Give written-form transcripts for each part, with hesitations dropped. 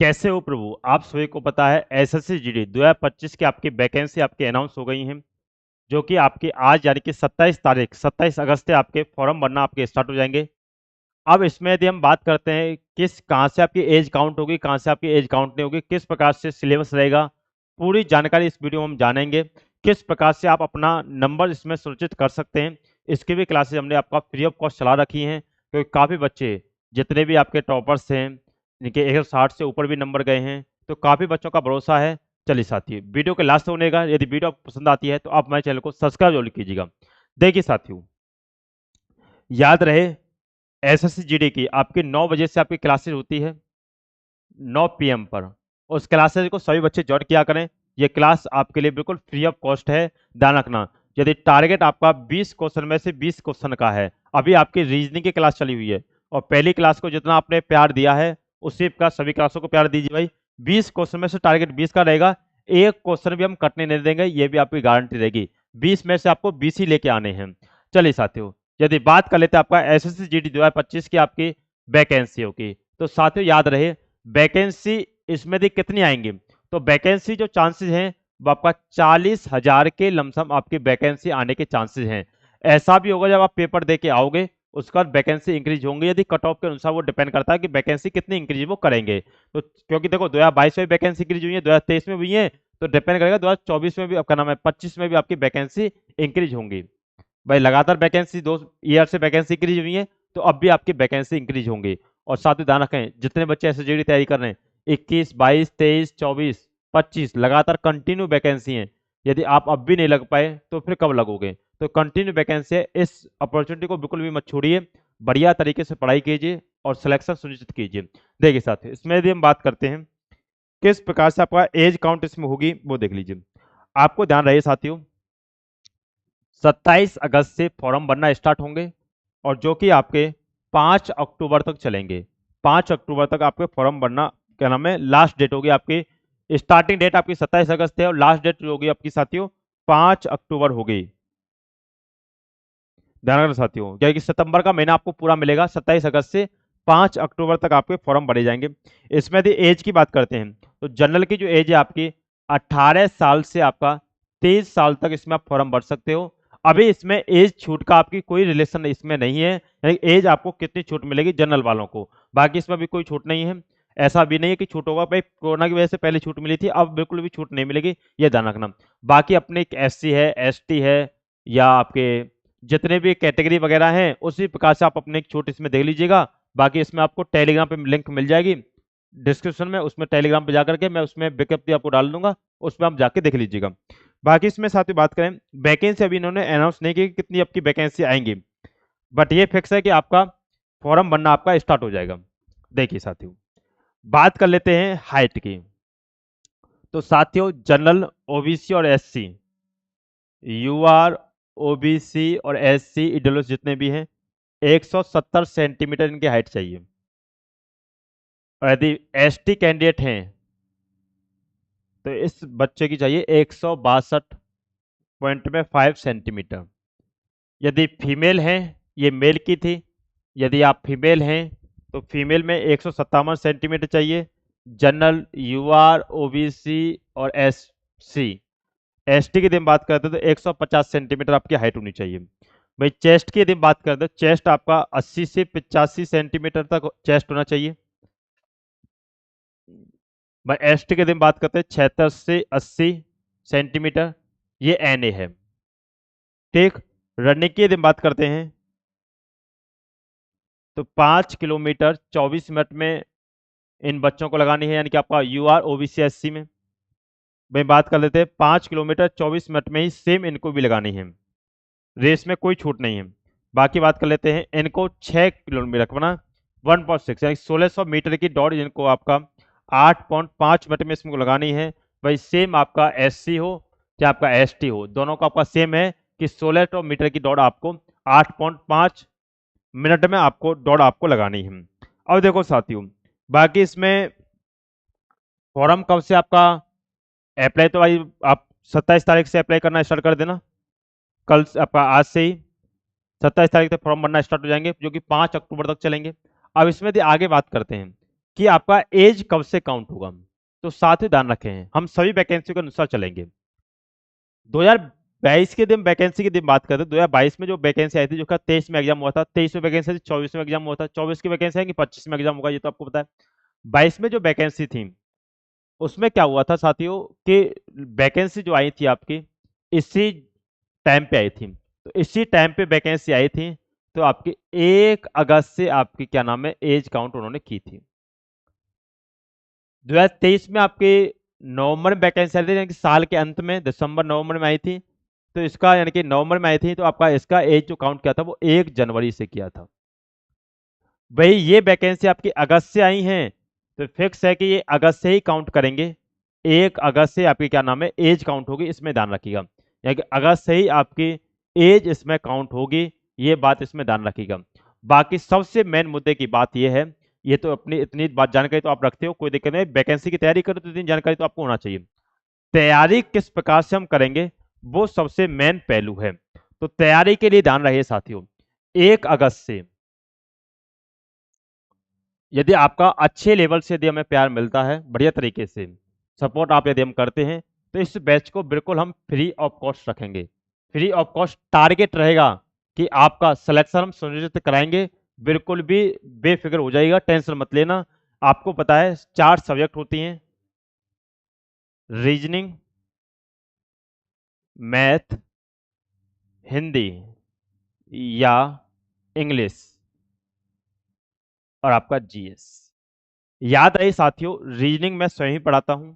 कैसे हो प्रभु? आप सभी को पता है एसएससी जीडी 2025 की आपकी वैकेंसी आपकी अनाउंस हो गई है, जो कि आपकी आज यानी कि 27 अगस्त से आपके फॉर्म भरना आपके स्टार्ट हो जाएंगे। अब इसमें यदि हम बात करते हैं किस कहाँ से आपकी एज काउंट होगी, कहाँ से आपकी एज काउंट नहीं होगी, किस प्रकार से सिलेबस रहेगा, पूरी जानकारी इस वीडियो में हम जानेंगे। किस प्रकार से आप अपना नंबर इसमें सुरक्षित कर सकते हैं, इसकी भी क्लासेस हमने आपका फ्री ऑफ कॉस्ट चला रखी हैं, क्योंकि काफ़ी बच्चे जितने भी आपके टॉपर्स हैं जिनके 160 से ऊपर भी नंबर गए हैं, तो काफ़ी बच्चों का भरोसा है। चलिए साथियों, वीडियो के लास्ट होने का, यदि वीडियो आपको पसंद आती है तो आप हमारे चैनल को सब्सक्राइब जरूर कीजिएगा। देखिए साथियों, याद रहे एसएससी जीडी की आपकी 9 बजे से आपकी क्लासेस होती है 9 पीएम पर। उस क्लासेस को सभी बच्चे ज्वाइन किया करें। ये क्लास आपके लिए बिल्कुल फ्री ऑफ कॉस्ट है। ध्यान रखना, यदि टारगेट आपका 20 क्वेश्चन में से 20 क्वेश्चन का है, अभी आपकी रीजनिंग की क्लास चली हुई है और पहली क्लास को जितना आपने प्यार दिया है उसी का सभी क्लासों को प्यार दीजिए भाई। 20 क्वेश्चन में से टारगेट 20 का रहेगा, एक क्वेश्चन भी हम कटने नहीं देंगे, ये भी आपकी गारंटी रहेगी। 20 में से आपको 20 ही लेके आने हैं। चलिए साथियों, यदि बात कर लेते हैं आपका एसएससी जीडी 2025 की आपकी वैकेंसियों की, तो साथियों याद रहे वैकेंसी इसमें भी कितनी आएंगी, तो वैकेंसी जो चांसेस हैं वो आपका 40,000 के लमसम आपकी वैकेंसी आने के चांसेस हैं। ऐसा भी होगा जब आप पेपर दे के आओगे उसके बाद वैकेंसी इंक्रीज होंगी, यदि कट ऑफ के अनुसार वो डिपेंड करता है कि वैकेंसी कितनी इंक्रीज वो करेंगे। तो क्योंकि देखो 2022 में वैकेंसी इंक्रीज हुई है, 2023 में हुई है, तो डिपेंड करेगा 2024 में भी आपका नाम है 25 में भी आपकी वैकेंसी इंक्रीज होंगी। भाई लगातार वैकेंसी 2 ईयर से वैकेंसी इंक्रीज हुई है, तो अब भी आपकी वैकेंसी इंक्रीज होंगी। और साथ ही ध्यान रखें जितने बच्चे एसएसजी की तैयारी कर रहे हैं 21, 22, 23, 24, 25 लगातार कंटिन्यू वैकेंसी हैं। यदि आप अब भी नहीं लग पाए तो फिर कब लगोगे? तो कंटिन्यू वैकेंसी है, इस अपॉर्चुनिटी को बिल्कुल भी मत छोड़िए। बढ़िया तरीके से पढ़ाई कीजिए और सिलेक्शन सुनिश्चित कीजिए। देखिए साथियों, इसमें यदि हम बात करते हैं किस प्रकार से आपका एज काउंट इसमें होगी वो देख लीजिए। आपको ध्यान रहे साथियों, 27 अगस्त से फॉर्म भरना स्टार्ट होंगे और जो कि आपके 5 अक्टूबर तक चलेंगे। 5 अक्टूबर तक आपके फॉर्म भरना क्या नाम है लास्ट डेट होगी आपकी। स्टार्टिंग डेट आपकी 27 अगस्त है और लास्ट डेट जो होगी आपकी साथियों 5 अक्टूबर होगी। ध्यान रखना साथियों, क्योंकि सितंबर का महीना आपको पूरा मिलेगा। 27 अगस्त से 5 अक्टूबर तक आपके फॉर्म भरे जाएंगे। इसमें यदि एज की बात करते हैं तो जनरल की जो एज है आपकी 18 साल से आपका 23 साल तक इसमें आप फॉर्म भर सकते हो। अभी इसमें एज छूट का आपकी कोई रिलेशन इसमें नहीं है, यानी एज आपको कितनी छूट मिलेगी जनरल वालों को, बाकी इसमें भी कोई छूट नहीं है। ऐसा भी नहीं है कि छूट होगा भाई, कोरोना की वजह से पहले छूट मिली थी, अब बिल्कुल भी छूट नहीं मिलेगी, ये ध्यान रखना। बाकी अपने एससी है, एसटी है, या आपके जितने भी कैटेगरी वगैरह हैं उसी प्रकार से आप अपने एक छोटे इसमें देख लीजिएगा। बाकी इसमें आपको टेलीग्राम पे लिंक मिल जाएगी डिस्क्रिप्शन में, उसमें टेलीग्राम पे जाकर के मैं उसमें विज्ञप्ति आपको डाल दूंगा, उसमें आप जाके देख लीजिएगा। बाकी इसमें साथ ही बात करें वैकेंसी, अभी इन्होंने अनाउंस नहीं की कि कितनी आपकी वैकेंसी आएंगी, बट ये फिक्स है कि आपका फॉर्म बनना आपका स्टार्ट हो जाएगा। देखिए साथियों, बात कर लेते हैं हाइट की। तो साथियों जनरल, ओबीसी और एससी, यूआर, ओबीसी और एससी ईडब्ल्यूएस जितने भी हैं 170 सेंटीमीटर इनकी हाइट चाहिए। और यदि एसटी कैंडिडेट हैं तो इस बच्चे की चाहिए 162.5 सेंटीमीटर। यदि फीमेल हैं, ये मेल की थी, यदि आप फीमेल हैं तो फीमेल में 157 सेंटीमीटर चाहिए। जनरल, यूआर, ओबीसी और एससी, एसटी की यदि हम बात करते हैं तो 150 सेंटीमीटर आपकी हाइट होनी चाहिए। भाई चेस्ट की यदि हम बात करते हैं, चेस्ट आपका 80 से 85 सेंटीमीटर तक चेस्ट होना चाहिए। भाई एसटी की यदि हम बात करते हैं 76 से 80 सेंटीमीटर, ये एनए है। ठीक। रनिंग की यदि हम बात करते हैं तो 5 किलोमीटर 24 मिनट में इन बच्चों को लगानी है, यानी कि आपका यूआर, ओबीसी, एससी में। भाई बात कर लेते हैं 5 किलोमीटर 24 मिनट में ही सेम इनको भी लगानी है, रेस में कोई छूट नहीं है। बाकी बात कर लेते हैं इनको 6 किलोमीटर रखना, 1.6 यानी 1600 मीटर की दौड़ जिनको आपका 8.5 मिनट में इसमें लगानी है। भाई सेम आपका एससी हो चाहे आपका एसटी हो, दोनों का आपका सेम है कि 1600 मीटर की दौड़ आपको 8.5 मिनट में आपको दौड़ आपको लगानी है। अब देखो साथियों, बाकी इसमें फॉर्म कब से आपका अप्लाई, तो भाई आप 27 तारीख से अप्लाई करना स्टार्ट कर देना, कल आपका आज से ही 27 तारीख तक फॉर्म भरना स्टार्ट हो जाएंगे, जो कि 5 अक्टूबर तक चलेंगे। अब इसमें आगे बात करते हैं कि आपका एज कब से काउंट होगा। तो साथ ही ध्यान रखें, हम सभी वैकेंसी के अनुसार चलेंगे। 2022 के दिन वैकेंसी की दिन बात करते हैं। 2022 में जो वैकेंसी आई थी, जो 23 में एग्जाम हुआ था, 23 में वैकेंसी थी, 24 में एग्जाम हुआ था, 24 की वैकेंसी आएगी, 25 में एग्जाम होगा, ये तो आपको पता है। 22 में जो वैकेंसी थी, उसमें क्या हुआ था साथियों कि वैकेंसी जो आई थी आपकी इसी टाइम पे आई थी। तो इसी टाइम पे वैकेंसी आई थी, तो आपकी 1 अगस्त से आपकी क्या नाम है एज काउंट उन्होंने की थी। 2023 में आपके नवंबर में वैकेंसी आई थी, यानी कि साल के अंत में दिसंबर नवंबर में आई थी। तो इसका यानी कि नवंबर में आई थी, तो आपका इसका एज जो काउंट किया था वो 1 जनवरी से किया था। वही ये वैकेंसी आपकी अगस्त से आई हैं, तो फिक्स है कि ये अगस्त से ही काउंट करेंगे। 1 अगस्त से आपकी क्या नाम है एज काउंट होगी, इसमें ध्यान रखिएगा। यानी कि अगस्त से ही आपकी एज इसमें काउंट होगी, ये बात इसमें ध्यान रखिएगा। बाकी सबसे मेन मुद्दे की बात ये है, ये तो अपनी इतनी बात जानकारी तो आप रखते हो, कोई दिक्कत नहीं। वैकेंसी की तैयारी करो तो इतनी जानकारी तो आपको होना चाहिए। तैयारी किस प्रकार से हम करेंगे, वो सबसे मेन पहलू है। तो तैयारी के लिए ध्यान रहे साथियों, 1 अगस्त से यदि आपका अच्छे लेवल से यदि हमें प्यार मिलता है, बढ़िया तरीके से सपोर्ट आप यदि हम करते हैं, तो इस बैच को बिल्कुल हम फ्री ऑफ कॉस्ट रखेंगे। फ्री ऑफ कॉस्ट टारगेट रहेगा कि आपका सिलेक्शन हम सुनिश्चित कराएंगे। बिल्कुल भी बेफिक्र हो जाएगा, टेंशन मत लेना। आपको पता है 4 सब्जेक्ट होती हैं, रीजनिंग, मैथ, हिंदी या इंग्लिश और आपका जीएस। याद रहे साथियों, रीजनिंग मैं स्वयं ही पढ़ाता हूं,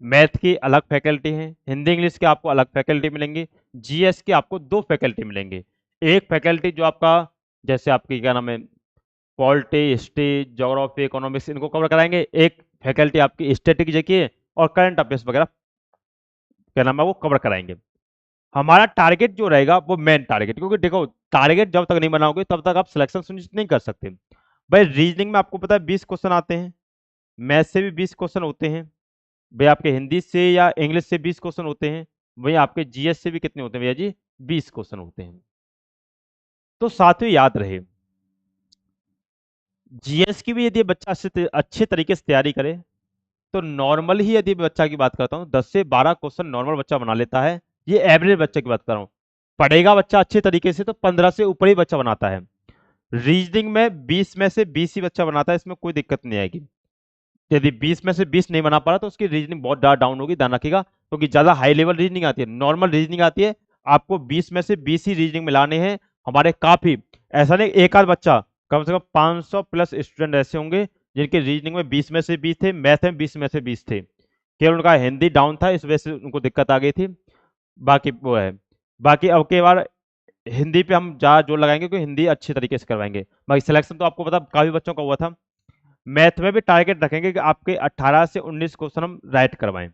मैथ की अलग फैकल्टी है, हिंदी इंग्लिश के आपको अलग फैकल्टी मिलेंगे, जीएस के आपको 2 फैकल्टी मिलेंगे। एक फैकल्टी जो आपका जैसे आपकी क्या नाम है पॉलिटी, हिस्ट्री, ज्योग्राफी, इकोनॉमिक्स इनको कवर कराएंगे। एक फैकल्टी आपकी स्टैटिक जीके और करंट अफेयर्स वगैरह क्या नाम है वो कवर कराएंगे। हमारा टारगेट जो रहेगा वो मेन टारगेट, क्योंकि देखो टारगेट जब तक नहीं बनाओगे तब तक आप सिलेक्शन सुनिश्चित नहीं कर सकते। भाई रीजनिंग में आपको पता है 20 क्वेश्चन आते हैं, मैथ से भी 20 क्वेश्चन होते हैं, भाई आपके हिंदी से या इंग्लिश से 20 क्वेश्चन होते हैं, वहीं आपके जीएस से भी कितने होते हैं भैया जी, 20 क्वेश्चन होते हैं। तो साथियों याद रहे, जीएस की भी यदि बच्चा अच्छे तरीके से तैयारी करे, तो नॉर्मल ही यदि बच्चा की बात करता हूँ 10 से 12 क्वेश्चन नॉर्मल बच्चा बना लेता है। ये एवरेज बच्चे की बात कर रहा हूँ। पढ़ेगा बच्चा अच्छे तरीके से तो 15 से ऊपर ही बच्चा बनाता है। रीजनिंग में 20 में से 20 ही बच्चा बनाता है, इसमें कोई दिक्कत नहीं आएगी। यदि 20 में से 20 नहीं बना पा रहा तो उसकी रीजनिंग बहुत ज्यादा डाउन होगी, ध्यान रखिएगा, क्योंकि ज्यादा हाई लेवल रीजनिंग आती है, नॉर्मल रीजनिंग आती है। आपको 20 में से 20 ही रीजनिंग में लाने हैं। हमारे काफी ऐसा नहीं, एक आध बच्चा, कम से कम 500 प्लस स्टूडेंट ऐसे होंगे जिनके रीजनिंग में 20 में से 20 थे, मैथ में 20 में से 20 थे। केवल उनका हिंदी डाउन था, इस वजह से उनको दिक्कत आ गई थी। बाकी वो है, बाकी अब के बार हिंदी पे हम ज्यादा जोर लगाएंगे, क्योंकि हिंदी अच्छी तरीके से करवाएंगे। बाकी सिलेक्शन तो आपको पता काफी बच्चों का हुआ था। मैथ में भी टारगेट रखेंगे कि आपके 18 से 19 क्वेश्चन हम राइट करवाएं।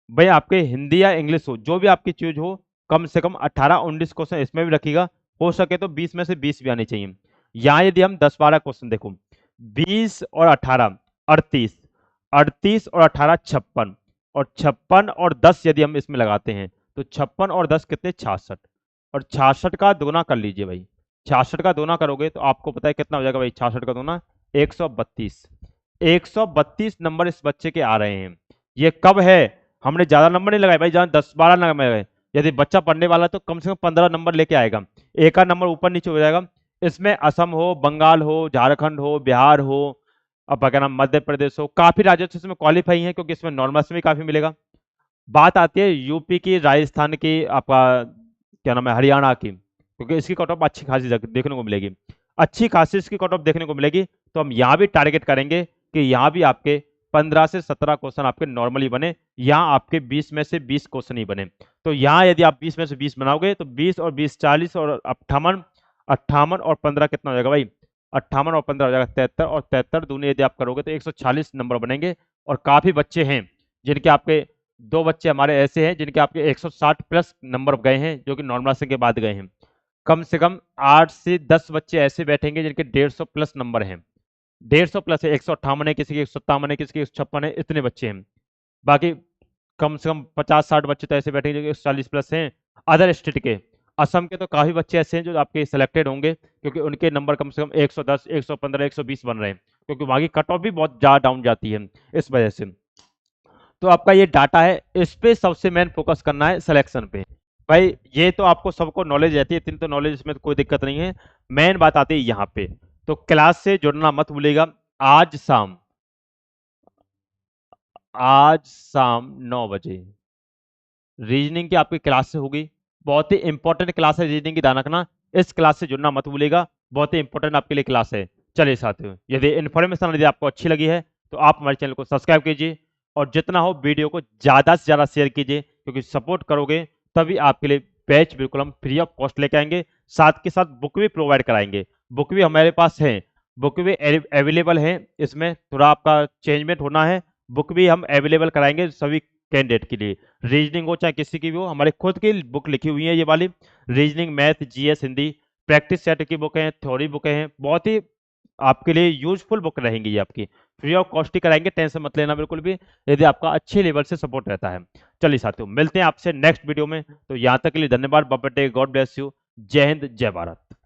भाई आपके हिंदी या इंग्लिश हो, जो भी आपकी चीज हो, कम से कम 18-19 क्वेश्चन इसमें भी रखिएगा। हो सके तो 20 में से 20 भी आने चाहिए। यहाँ यदि हम 10-12 क्वेश्चन देखो, 20 और 18 38, 38 और 18 56, और 56 और 10 यदि हम इसमें लगाते हैं तो 56 और 10 कितने 66, और 66 का दोना कर लीजिए भाई। 66 का दोना करोगे तो आपको पता है कितना हो जाएगा भाई, 66 का दोना 132। 132 नंबर इस बच्चे के आ रहे हैं। ये कब है, हमने ज्यादा नंबर नहीं लगाए भाई, जहां 10-12 नंबर लगाए। यदि बच्चा पढ़ने वाला है तो कम से कम 15 नंबर लेके आएगा, एक आध नंबर ऊपर नीचे हो जाएगा। इसमें असम हो, बंगाल हो, झारखंड हो, बिहार हो, अब अगर हम मध्य प्रदेश हो, काफी राज्यों से इसमें क्वालिफाई हैं, क्योंकि इसमें नॉर्मल से भी काफी मिलेगा। बात आती है यूपी की, राजस्थान की, आपका क्या नाम है हरियाणा की, क्योंकि इसकी कट ऑफ अच्छी खासी देखने को मिलेगी, अच्छी खासी इसकी कट ऑफ देखने को मिलेगी। तो हम यहाँ भी टारगेट करेंगे कि यहाँ भी आपके 15 से 17 क्वेश्चन आपके नॉर्मली बने, यहाँ आपके 20 में से 20 क्वेश्चन ही बने। तो यहाँ यदि आप 20 में से 20 बनाओगे तो 20 और 20 40 और 58, 58 और 15 कितना हो जाएगा भाई, 58 और 15 हो जाएगा 73, और 73 दूनी यदि आप करोगे तो 140 नंबर बनेंगे। और काफी बच्चे हैं जिनके आपके, 2 बच्चे हमारे ऐसे हैं जिनके आपके 160 प्लस नंबर गए हैं, जो कि नॉर्मलाइजेशन के बाद गए हैं। कम से कम 8 से 10 बच्चे ऐसे बैठेंगे जिनके 150 प्लस नंबर हैं, 150 प्लस है, 158 है, किसी के 157 है, किसी के 156 है, इतने बच्चे हैं। बाकी कम से कम 50-60 बच्चे तो ऐसे बैठेंगे जो कि 40 प्लस हैं अदर स्टेट के। असम के तो काफी बच्चे ऐसे हैं जो आपके सिलेक्टेड होंगे, क्योंकि उनके नंबर कम से कम 110, 115, 120 बन रहे हैं, क्योंकि वहाँ की कट ऑफ भी बहुत ज़्यादा डाउन जाती है इस वजह से। तो आपका ये डाटा है, इस पे सबसे मेन फोकस करना है, सिलेक्शन पे। भाई ये तो आपको सबको नॉलेज रहती है, इतनी तो नॉलेज, इसमें तो कोई दिक्कत नहीं है। मेन बात आती है यहाँ पे, तो क्लास से जुड़ना मत भूलिएगा। आज शाम, आज शाम 9 बजे रीजनिंग की आपकी क्लास से होगी। बहुत ही इंपॉर्टेंट क्लास है रीजनिंग की, ध्यान रखना। इस क्लास से जुड़ना मत भूलिएगा, बहुत ही इंपॉर्टेंट आपके लिए क्लास है। चलिए साथियों, यदि इन्फॉर्मेशन यदि आपको अच्छी लगी है तो आप हमारे चैनल को सब्सक्राइब कीजिए, और जितना हो वीडियो को ज़्यादा से ज़्यादा शेयर कीजिए, क्योंकि सपोर्ट करोगे तभी आपके लिए बैच बिल्कुल हम फ्री ऑफ कॉस्ट लेके आएंगे। साथ के साथ बुक भी प्रोवाइड कराएंगे, बुक भी हमारे पास है, बुक भी अवेलेबल है। इसमें थोड़ा आपका चेंजमेंट होना है, बुक भी हम अवेलेबल कराएंगे सभी कैंडिडेट के लिए। रीजनिंग हो चाहे किसी की भी हो, हमारे खुद की बुक लिखी हुई है ये वाली, reasoning, math, GS, Hindi, practice set की बुक है, थ्योरी बुक है, बहुत ही आपके लिए यूजफुल बुक रहेंगी ये आपकी। फ्री ऑफ कॉस्ट ही कराएंगे, टेंशन मत लेना बिल्कुल भी, यदि आपका अच्छे लेवल से सपोर्ट रहता है। चलिए साथियों, मिलते हैं आपसे नेक्स्ट वीडियो में। तो यहाँ तक के लिए धन्यवाद, bye bye, God bless you, जय हिंद, जय भारत।